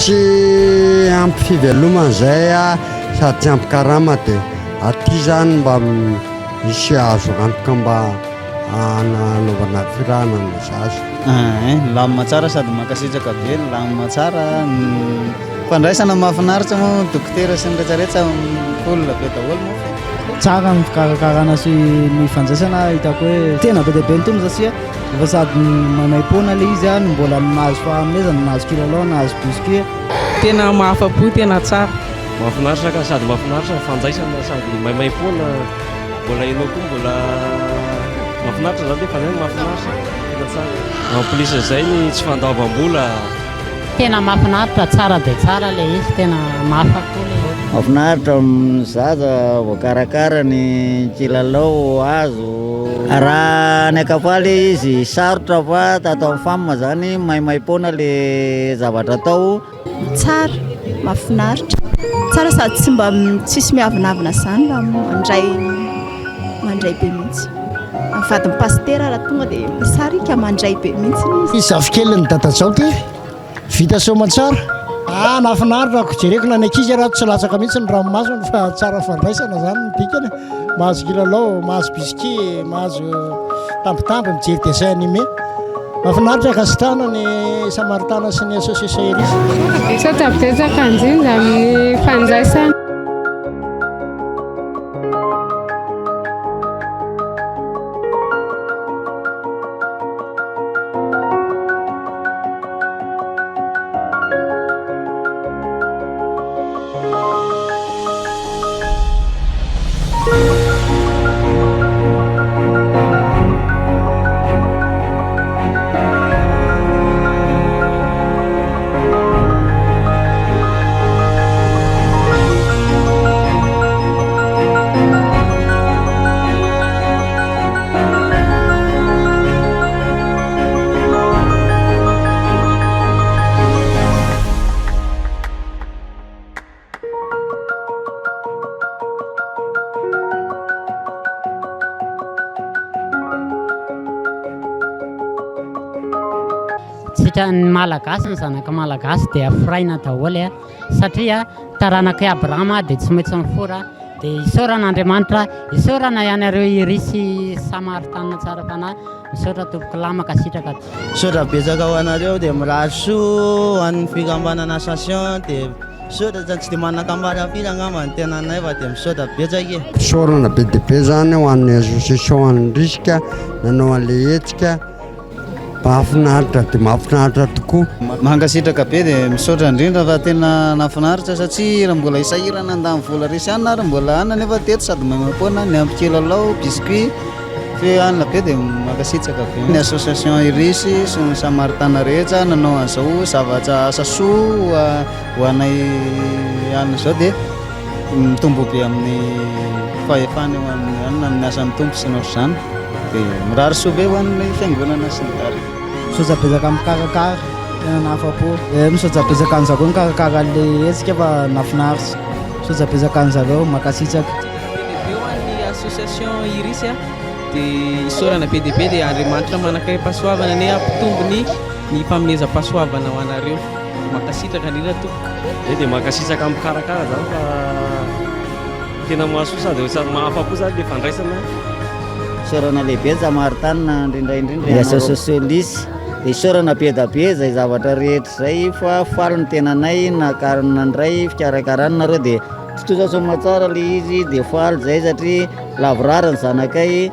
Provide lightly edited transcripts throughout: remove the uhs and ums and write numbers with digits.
Tsy ampy fivelomana zay sady tsy ampy karama dia aty zany mba misy azo antoka mba anaovana firanana zazy. Lamina tsara sady mankasitraka be ny lamina tsara. Fandraisana mahafinaritra moa dokotera sy ny rehetrarehetra olona be daholo moa. Tsara ny fikarakarana sy ny fandraisana hitako hoe tena be dia be ny tombo satria efa sady manaim-poana ilay izy mbola nahazo fahanomezana, nahazo kilalao, nahazo biscuit. Tena mahafa-po, tena tsara. Mahafinaritra ka sady mahafinaritra fandraisana sady maimaim-poana mbola enao koa mbola mahafinaritra zany fa zany mahafinaritra tena tsara. Ampolisy izay ny tsy fandavam-bola. Tena mahafinaritra, tsara dia tsara ilay izy, tena mahafa-po ilay izy. Mahafinaritra zaza voakarakara ny kilalao azo. Raha ny akapaly izy sarotra fa tatao amin'ny famina zany maimaim-poana ilay zavatra atao. Tsara, mahafinaritra. Tsara sady tsy mba tsisy miavinavina zany mba mandray be mihitsy. Vadiny pastera raha tonga dia misarika mandray be mihitsy izy. Zafikely ny dadatao ty vita soamantsara. Mahafinaritra ako jereko na ny ankizy raha tsy latsaka mihitsy ny ranomasina fa tsara fandraisana zany ny dikany. Mahazo kilalao, mahazo biscuit, mahazo tambitamby mijery dessin animé. Mahafinaritra akasitrana ny Samaritana sy ny association erisy. Sota betsaka indrindra amin'ny fandraisana. Ny malagasy ny zanaka malagasy dia afraina daholo satria taranaka Abrahama dia tsy maintsy mifora dia isaorana Andriamanitra, isaorana ianareo irisy Samaritana tsara fanahy, isaora tompoko lamaka sitraka. Isaora betsaka ho anareo dia milaso an'ny fikambanana association dia misaotra zany tsy dia manakambary afiry angamba ny tena anay fa dia misaotra betsaka. Isaorana be dia be zany ho an'ny association an'ny risika nanao an'ilay hetsika mahafinaritra dia mahafinaritra tokoa. Mankasitraka be dia misaotra indrindra fa tena nafinaritra satria raha mbola isahirana andany vola resy anina raha mbola anina nefa teto sady maimaipoana ny ampikilalao biscuit fe anina be dia mankasitraka be. Ny association irisy sy ny Samaritana rehetra nanao an'izao zavatra asa soa ho anay anina izao dia mitombo be amin'ny fahefana eo amin'ny asan'ny tompo sy ny ohatr'izany dia mirary soa be ho an'ny fiangonana sy ny tarika. Misaotra betsaka mikarakara tena nahafa-po. Misaotra betsaka an'izareo mikarakara an'ilay hetsika fa nafinaritra. Misaotra betsaka an'izareo makasitraka. Eo ny association irisy dia isaorana be dia be dia Andriamanitra manakay pasoavana ny ampitombony ny fanomezam-pasoavana ho anareo. Makasitraka indrindra tompoko. Dia makasitraka mikarakara zany fa tena mahasoa sady sady mahafa-po zany ilay fandraisana. Isaorana lehibe ny Samaritana indrindraindrindra associationisy dia isaorana be da be izay zavatra rehetra izay fa faly ny tenanay nakarina indray fikarakarana nareo dia totoza soma tsara ilay izy dia faly izay satria lavorara ny zanakay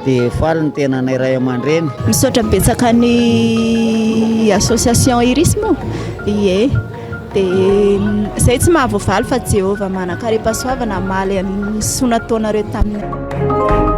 dia faly ny tenanay ray aman-dreny. Misaotra betsaka ny association irisy moa ie dia izay tsy mahavoavaly fa Jehovah manakare pasoavana maly amin'ny soanataonareo taminy.